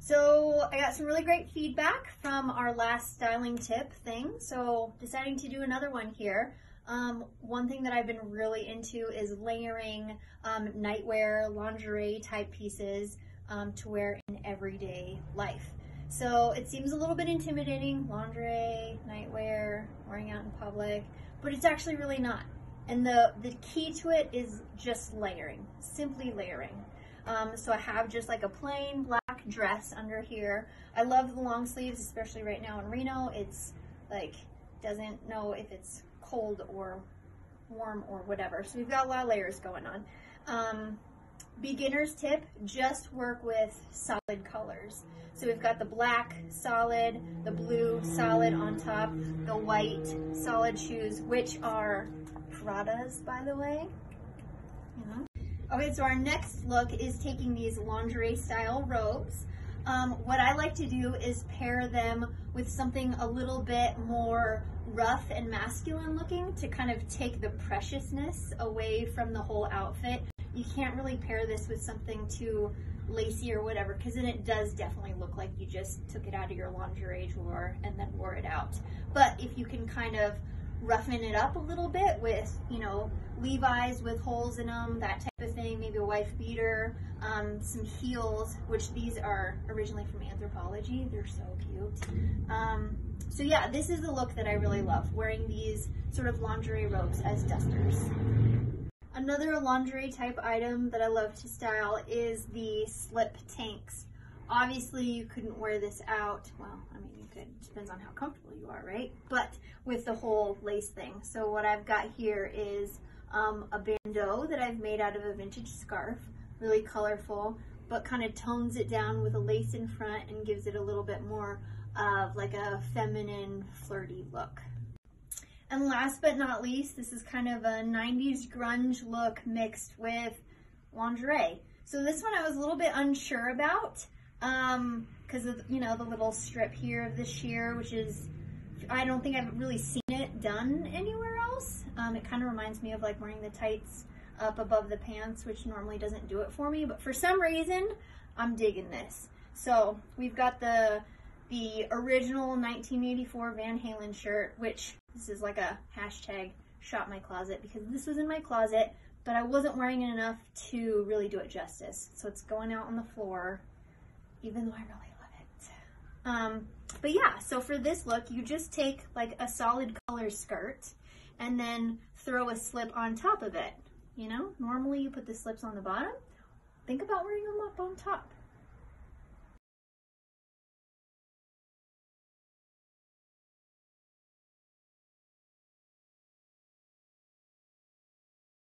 So I got some really great feedback from our last styling tip thing, so deciding to do another one here. One thing that I've been really into is layering nightwear, lingerie type pieces to wear in everyday life. So it seems a little bit intimidating, lingerie, nightwear, wearing out in public, but it's actually really not. And the key to it is just layering, simply layering. So I have just like a plain black dress under here. I love the long sleeves, especially right now in Reno. It's like, doesn't know if it's cold or warm or whatever. So we've got a lot of layers going on. Beginner's tip, just work with solid colors. So we've got the black solid, the blue solid on top, the white solid shoes, which are Prada's, by the way. Okay, so our next look is taking these lingerie style robes. What I like to do is pair them with something a little bit more rough and masculine looking to kind of take the preciousness away from the whole outfit. You can't really pair this with something too lacy or whatever, because then it does definitely look like you just took it out of your lingerie drawer and then wore it out. But if you can kind of roughen it up a little bit with, you know, Levi's with holes in them, that type of thing, maybe a wife beater, some heels, which these are originally from Anthropologie. They're so cute. So yeah, this is the look that I really love, wearing these sort of lingerie robes as dusters. Another lingerie type item that I love to style is the slip tanks. Obviously you couldn't wear this out, well, I mean you could, depends on how comfortable you are, right? But with the whole lace thing. So what I've got here is a bandeau that I've made out of a vintage scarf, really colorful, but kind of tones it down with a lace in front and gives it a little bit more of like a feminine, flirty look. And last but not least, this is kind of a 90s grunge look mixed with lingerie. So this one I was a little bit unsure about because of, you know, the little strip here of the sheer, which is, I don't think I've really seen it done anywhere else. It kind of reminds me of like wearing the tights up above the pants, which normally doesn't do it for me, but for some reason, I'm digging this. So we've got the original 1984 Van Halen shirt, which this is like a hashtag shop my closet because this was in my closet, but I wasn't wearing it enough to really do it justice. So it's going out on the floor, even though I really love it. But yeah, so for this look, you just take like a solid color skirt and then throw a slip on top of it. You know, normally you put the slips on the bottom. Think about wearing them up on top.